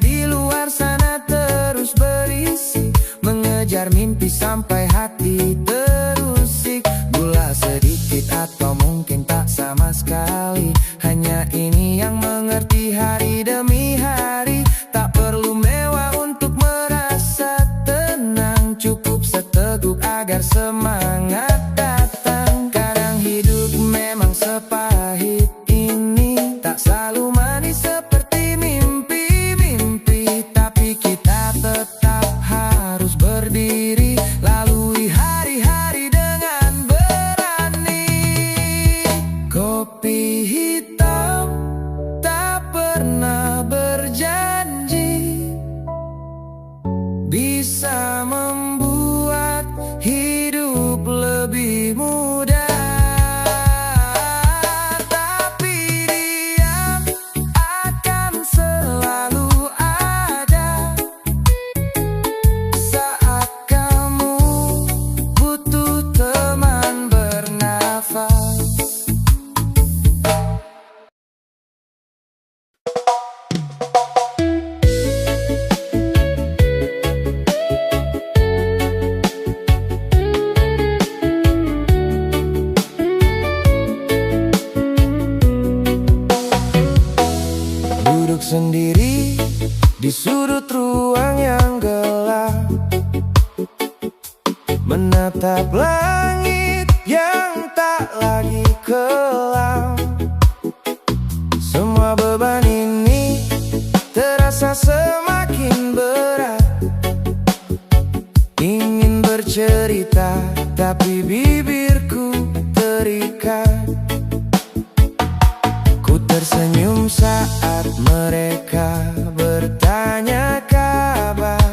di luar sana terus berisi, mengejar mimpi sampai hati terusik. Gula sedikit atau mungkin tak sama sekali, hanya ini yang mengerti hari demi hari. Tak perlu mewah untuk merasa tenang, cukup seteguk agar semangat datang. Kadang hidup memang sepahit ini, tak selalu manis seperti mimpi-mimpi, tapi kita tetap harus berdiri, lalui hari-hari dengan berani. Kopi hitam tak pernah berjanji bisa membuat hidup lebih mudah, tapi dia akan selalu ada saat kamu butuh teman bernafas. Duduk sendiri di sudut ruang yang gelap, menatap langit yang tak lagi kelam. Semua beban ini terasa semakin berat. Ingin bercerita tapi bibirku terikat. Ku tersenyum saat mereka bertanya kabar,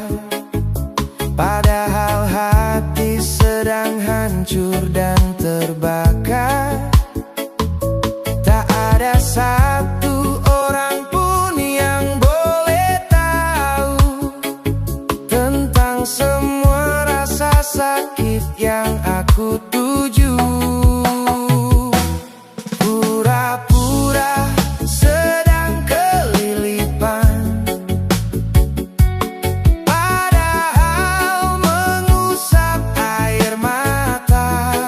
padahal hati sedang hancur dan terbakar. Tak ada satu orang pun yang boleh tahu tentang semua rasa sakit yang aku tuju. Pura-pura sedang kelilipan, padahal mengusap air mata.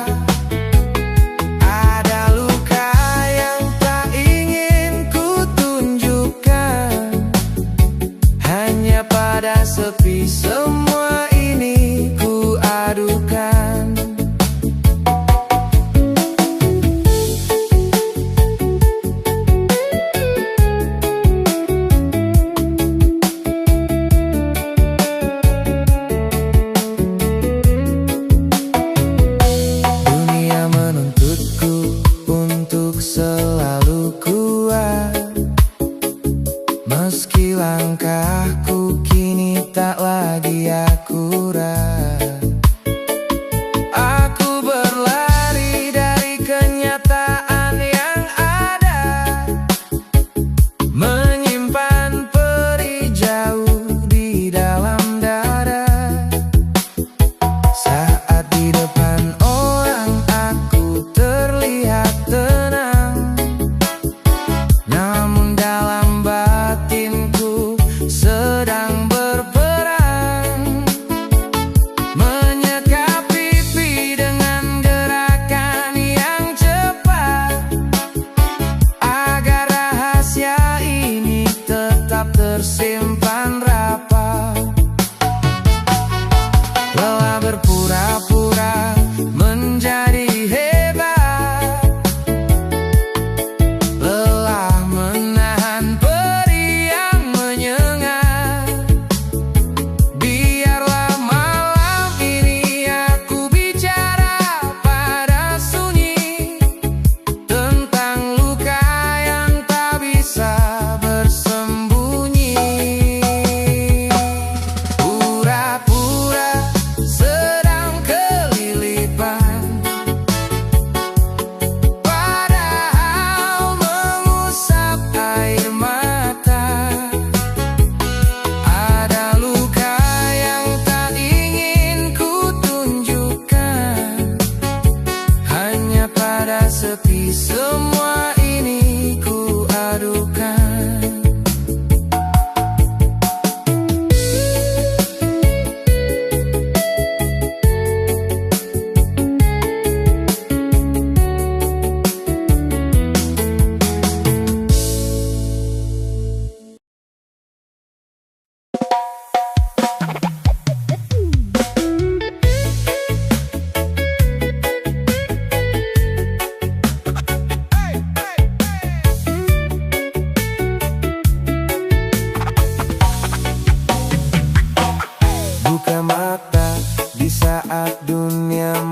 Ada luka yang tak ingin ku tunjukkan, hanya pada sepi semua ini ku adukan. Dunia menuntutku untuk selalu kuat, meski langkahku kini tak lagi akurat. Aku berlari dari kenyataan yang ada, menyimpan perih jauh di dalam dada. Saat di depan orang aku terlihat tenang, namun dalam batinku sedang berperang.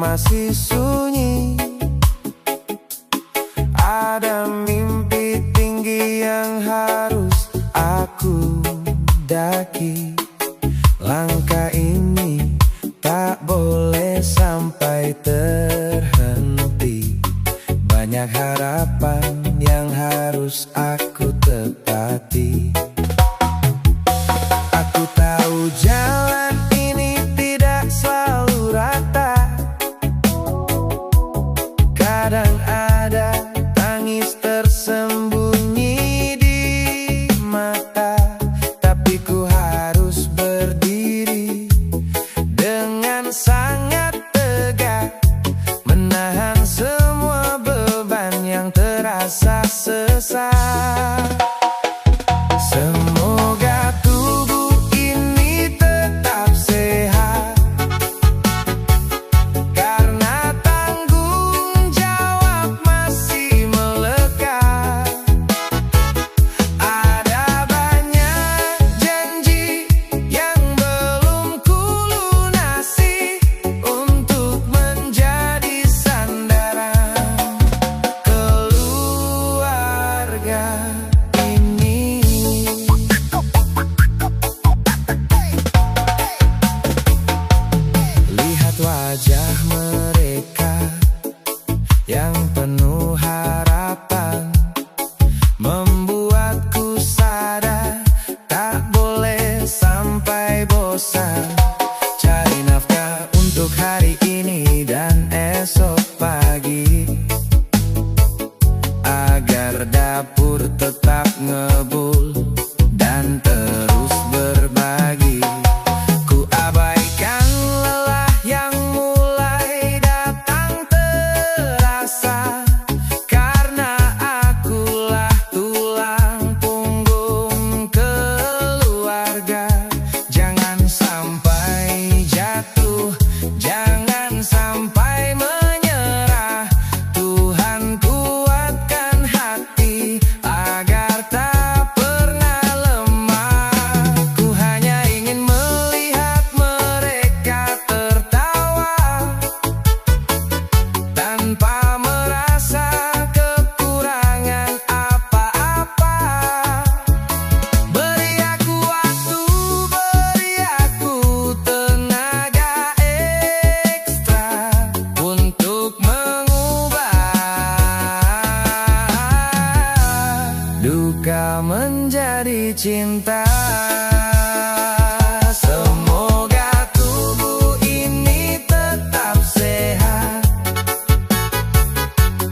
masih sunyi. Ada mimpi tinggi yang harus aku daki. Langkah ini tak boleh sampai terhenti. Banyak harapan yang harus aku tepati. Aku tahu jalan ini tidak selalu rata. Kadang ada tangis tersembunyi di mata. Tapi ku harus berdiri dengan sangat tegak, menahan semua beban yang terasa sesak. Semoga tubuh ini tetap sehat, karena tanggung jawab masih melekat. Ada banyak janji yang belum kulunasi untuk menjadi sandaran keluarga ini. Lihat wajah mereka yang penuh harapan, membuatku sadar tak boleh sampai bosan. Cari nafkah untuk hari ini dan esok pagi, agar dapur tetap ngebul dan terus berbagi. Ku abaikan lelah yang mulai datang terasa, karena akulah tulang punggung keluarga. Jangan sampai jatuh, jangan sampai menyerah. Tuhan kuatkan hati agar tak pernah lemah. Ku hanya ingin melihat mereka tertawa tanpa merasa kekurangan apa-apa. Beri aku waktu, beri aku tenaga ekstra untuk mengubah duka menjadi cinta. Semoga tubuh ini tetap sehat,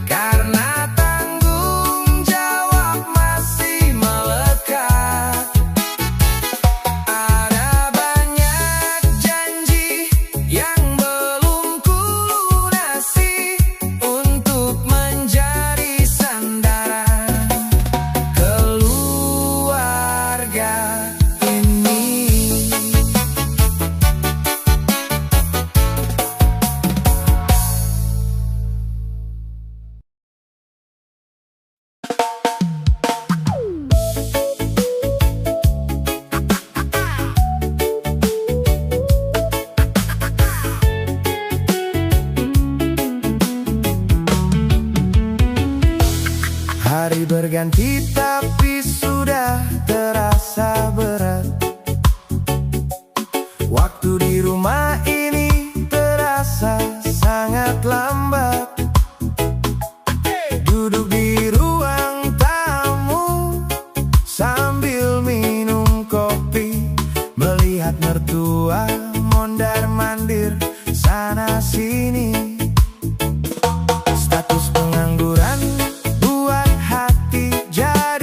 karena tanggung jawab masih melekat. Ada banyak janji yang belum kulunasi untuk menjadi sandaran keluarga ini. Hari berganti tapi sudah terasa berat. Waktu di rumah ini terasa sangat lambat. Duduk di ruang tamu sambil minum kopi, melihat mertua mondar-mandir sana sini. Status pengangguran buat hati jadi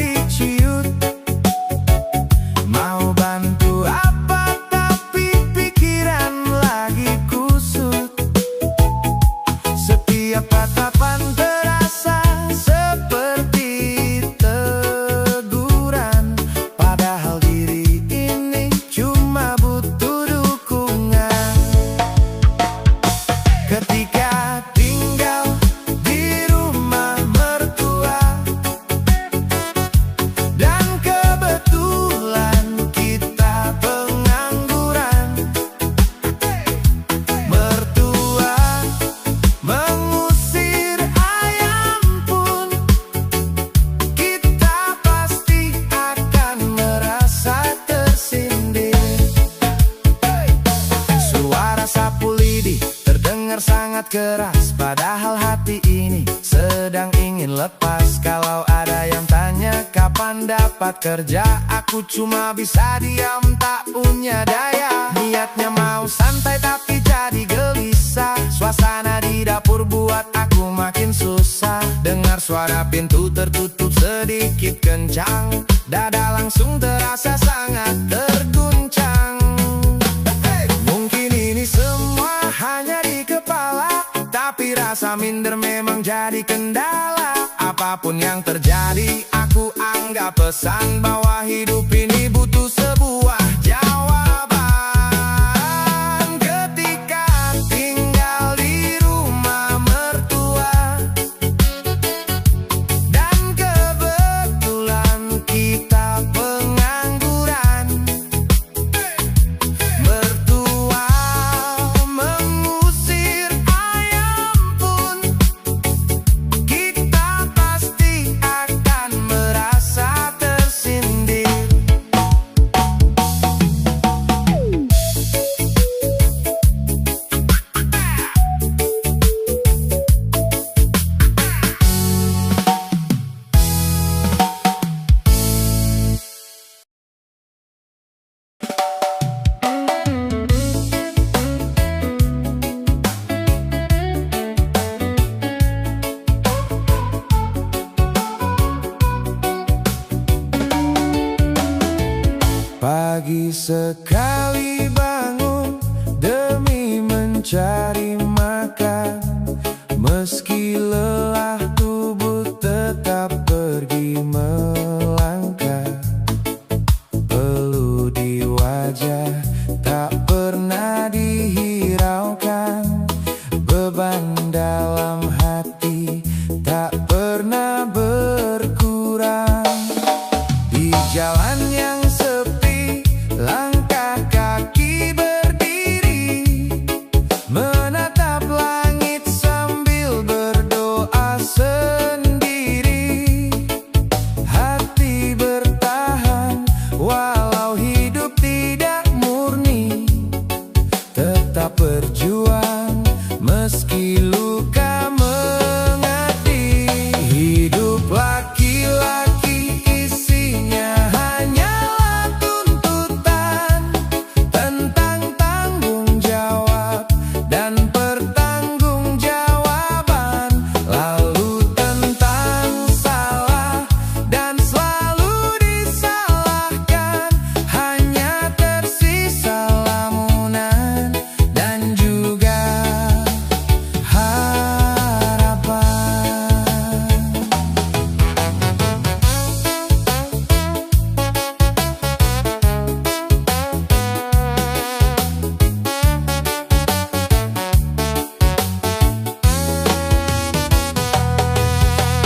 sangat keras, padahal hati ini sedang ingin lepas. Kalau ada yang tanya kapan dapat kerja, aku cuma bisa diam, tak punya daya. Niatnya mau santai tapi jadi gelisah. Suasana di dapur buat aku makin susah. Dengar suara pintu tertutup sedikit kencang, dada langsung terasa sangat terguncang. Mungkin ini semua hanya di kepala, tapi rasa minder memang jadi kendala. Apapun yang terjadi, aku anggap pesan bahwa hidup ini butuh sebuah jawaban. Ketika tinggal di rumah mertua, dan kebetulan kita pengangguran, mertua mengusir ayam pun, kita pasti akan merasa tersindir. Pagi sekali bangun demi mencari makan, meski lelah tubuh tetap pergi melangkah. Peluh di wajah tak pernah dihiraukan, beban dalam hati tak pernah berkurang. Di jalan yang sepi, langkah kaki berdiri, menatap langit sambil berdoa sendiri. Hati bertahan walau hidup tidak murni, tetap berjuang meski luka mengati. Hidup laki-laki isinya hanyalah tuntutan tentang tanggung jawab dan pertanggungjawaban, lalu tentang salah dan selalu disalahkan. Hanya tersisa lamunan dan juga harapan.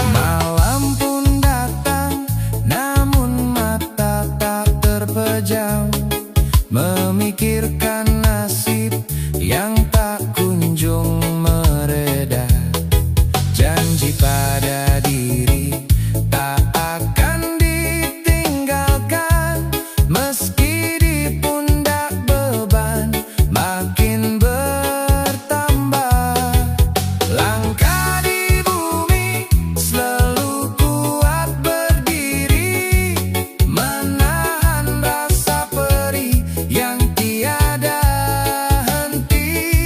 Malam pun datang, namun mata tak terpejam, memikirkan nasib yang tak kunjung mereda. Janji pada diri tak akan ditinggalkan, meski di pundak beban makin bertambah. Langkah di bumi selalu kuat berdiri, menahan rasa perih yang tiada henti.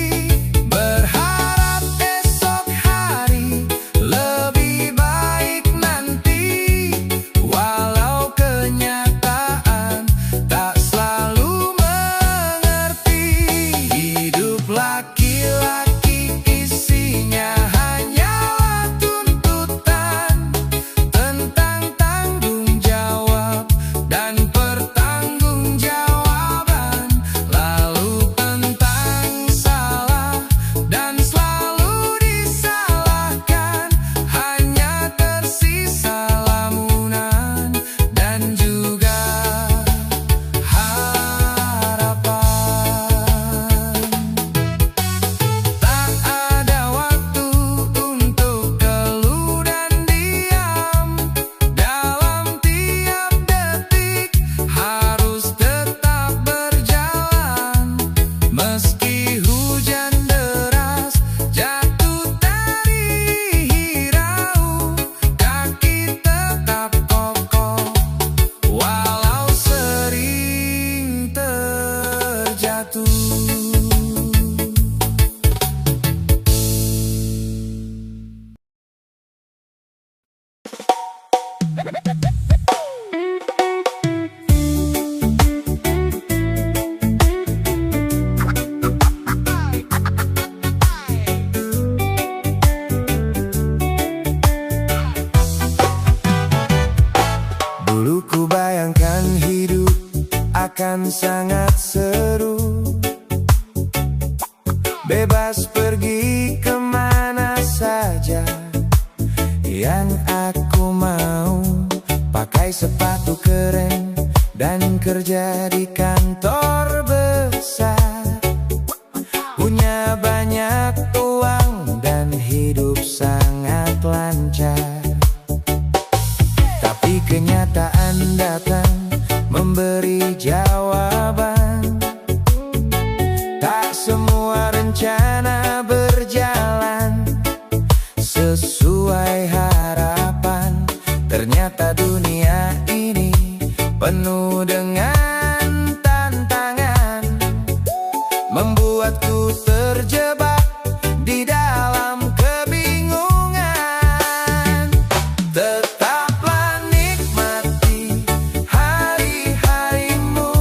satu. Dulu ku bayangkan hidup akan sangat seru, bebas pergi kemana saja yang aku mau, pakai sepatu keren dan kerja di kantor besar, punya banyak uang dan hidup sangat lancar. Tapi kenyataan datang memberi jawaban. Tak semua rencana berjalan sesuai harapan. Ternyata dunia ini penuh dengan tantangan, membuatku terjebak di dalam kebingungan. Tetaplah nikmati hari-harimu,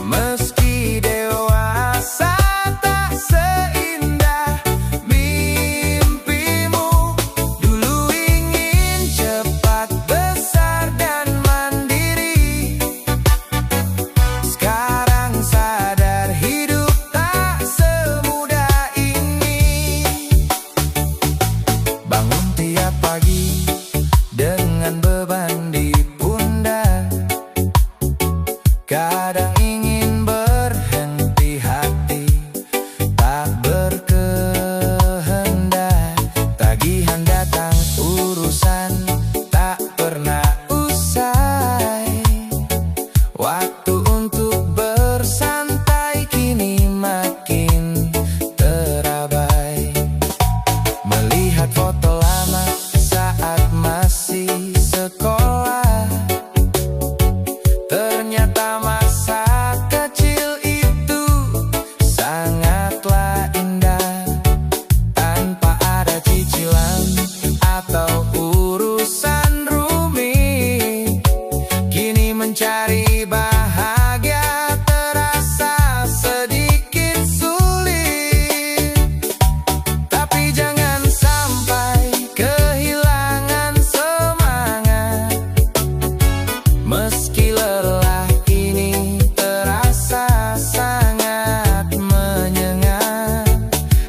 meski dewasa tak seindah mimpimu. Dulu ingin cepat besar dan mandiri, sekarang sadar hidup tak semudah ini. Bangun tiap pagi dengan beban di pundak, kadang ingin berhenti hati, tak berkehendak. Tagihan datang, urusan tak pernah usai. Waktu untuk bersantai kini makin terabai. Melihat foto lama saat masih sekolah, ternyata masa kecil itu sangatlah indah. Tanpa ada cicilan atau urusan rumit, kini mencari bahagia terasa sedikit sulit. Tapi jangan sampai kehilangan semangat, meski lelah ini terasa sangat menyengat.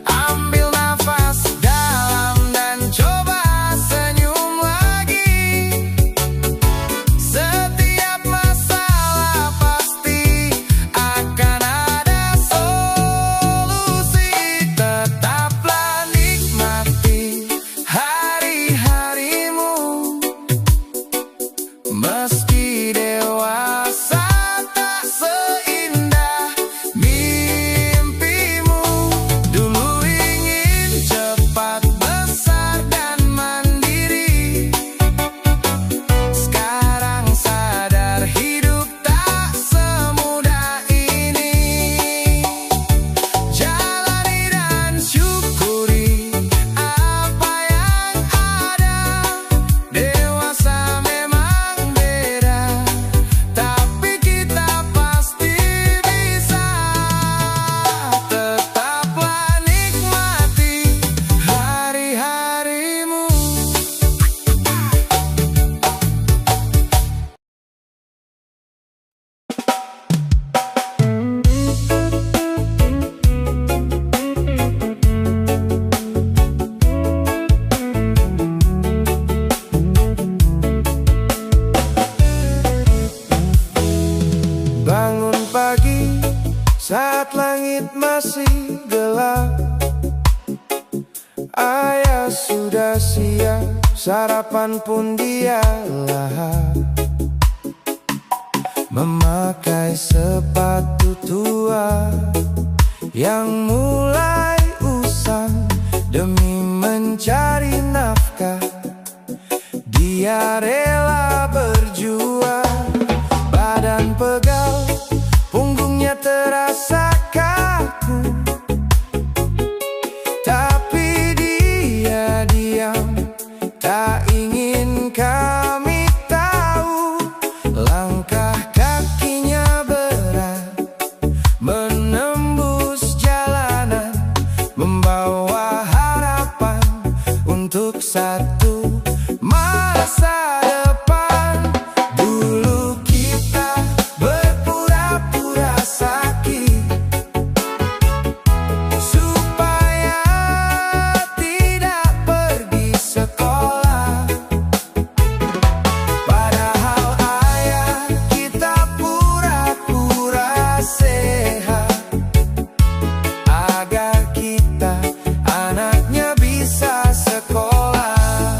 Ambil nafas dalam dan coba senyum lagi. Setiap masalah pasti akan ada solusi. Tetaplah nikmati hari-harimu, meski dewasa tak seindah mimpimu. Dulu ingin cepat besar dan mandiri, sekarang sadar hidup tak semudah ini. Jalani dan syukuri apa yang ada. Dewasa memang beda, tapi kita pasti bisa. Tetaplah nikmati hari-harimu. Bangun pagi saat langit masih gelap, ayah sudah siap, sarapan pun dia lahap. Memakai sepatu tua yang mulai usang demi mencari nafkah, dia rela berjuang. Badan pegal, punggungnya terasa kaku, tapi dia diam, tak ingin kami tahu. Langkah kakinya berat, menembus jalanan, membawa harapan untuk satu masa depan. Dulu kita berpura-pura sakit supaya tidak pergi sekolah, padahal ayah kita pura-pura sehat agar kita anaknya bisa sekolah.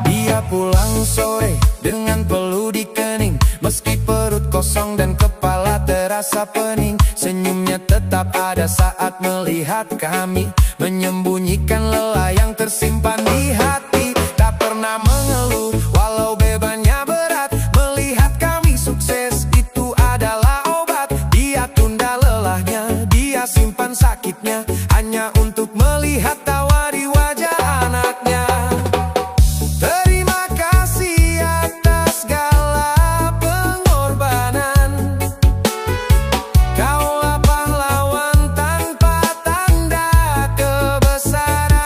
Dia pulang sore dengan peluh di kening, meski perut kosong dan kepala terasa pening. Senyumnya tetap ada saat melihat kami, menyembunyikan lelah yang tersimpan di hati. Tak pernah mengeluh walau bebannya berat, melihat kami sukses itu adalah obat. Dia tunda lelahnya, dia simpan sakitnya, hanya untuk melihat tawa di wajah anaknya. Terima kasih atas segala pengorbanan, kaulah pahlawan tanpa tanda kebesaran.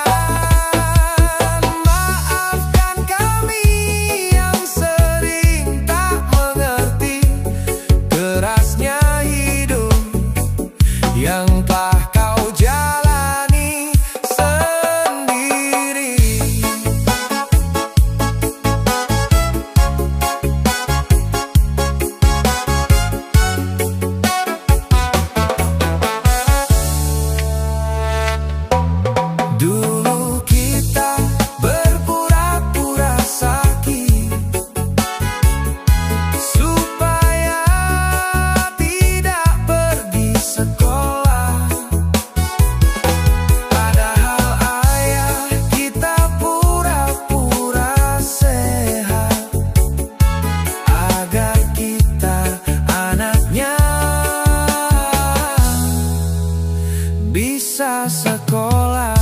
Maafkan kami yang sering tak mengerti kerasnya hidup yang telah kau jalani sendiri. Dulu kita berpura-pura sakit supaya tidak pergi sekolah, padahal ayah kita pura-pura sehat agar kita anaknya bisa sekolah.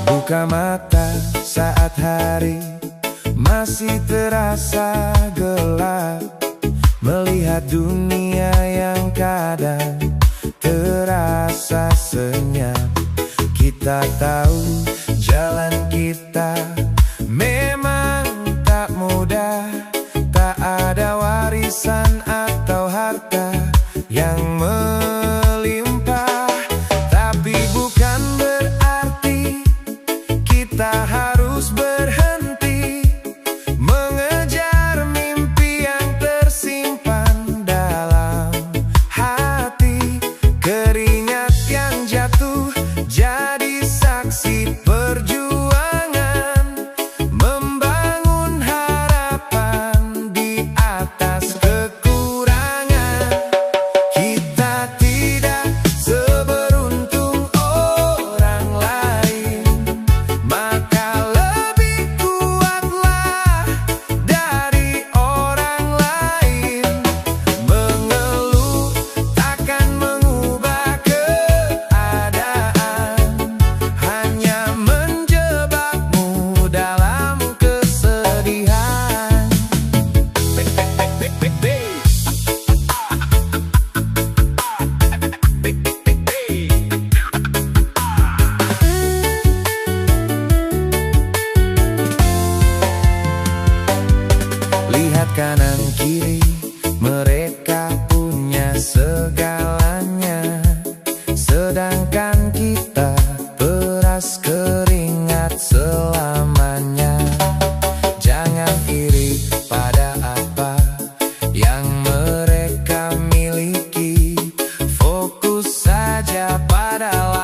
Buka mata saat hari masih terasa gelap, melihat dunia yang kadang terasa senyap. Kita tahu jalan kita memang tak mudah, tak ada warisan atau harta yang melimpah, tapi bukan berarti kita harus berhenti mengejar mimpi yang tersimpan dalam hati. Keringat yang jatuh jadi saksi perjuangan, membangun harapan di atas kekurangan. Kita tidak seberuntung orang lain, maka lebih kuatlah dari orang lain. Mengeluh takkan mengubah keadaan, hanya menjebakmu dalam kesedihan. Lihat kanan kiri, mereka punya segalanya, sedangkan kita peras keringat selamanya. Jangan iri pada apa yang mereka miliki, fokus saja pada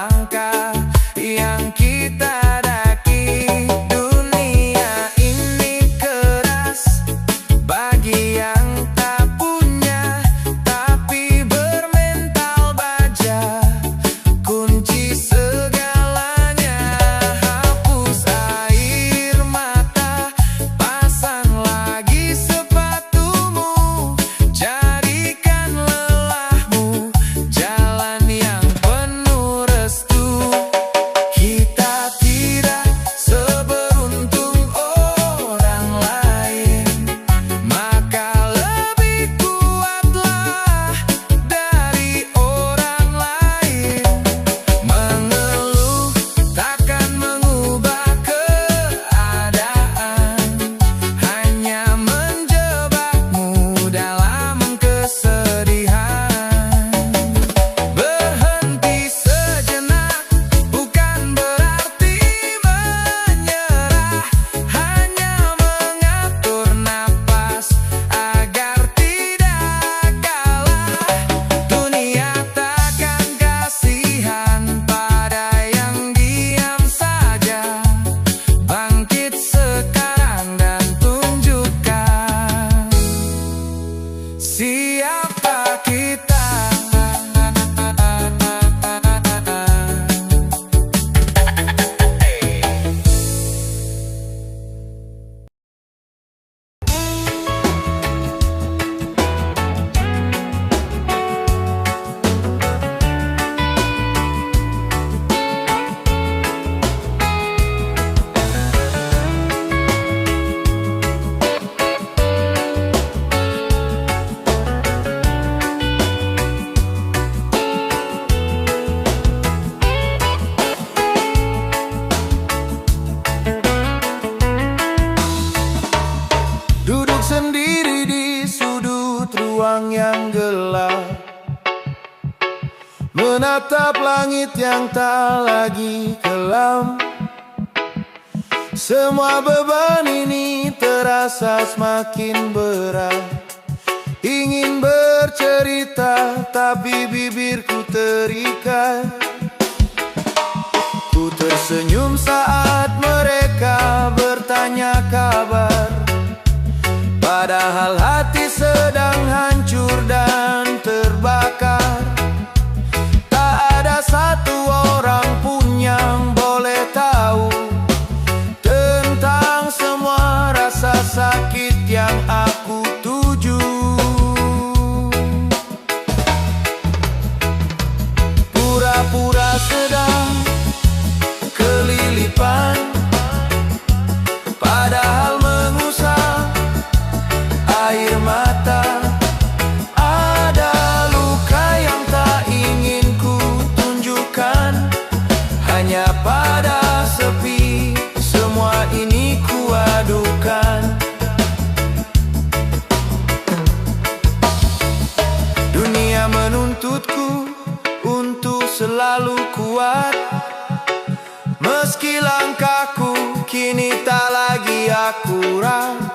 menatap langit yang tak lagi kelam. Semua beban ini terasa semakin berat. Ingin bercerita tapi bibirku terikat. Ku tersenyum saat mereka bertanya kabar, padahal hati sedang hancur dan terbakar. Tak ada satu orang pun yang boleh tahu tentang semua rasa sakit yang aku tuju. Pura-pura sedang kelilipan, padahal mengusap air mata. Ada luka yang tak ingin ku tunjukkan, hanya pada sepi semua ini ku adukan. Dunia menuntutku untuk selalu kuat, meski langkahku kini tak lagi akurat.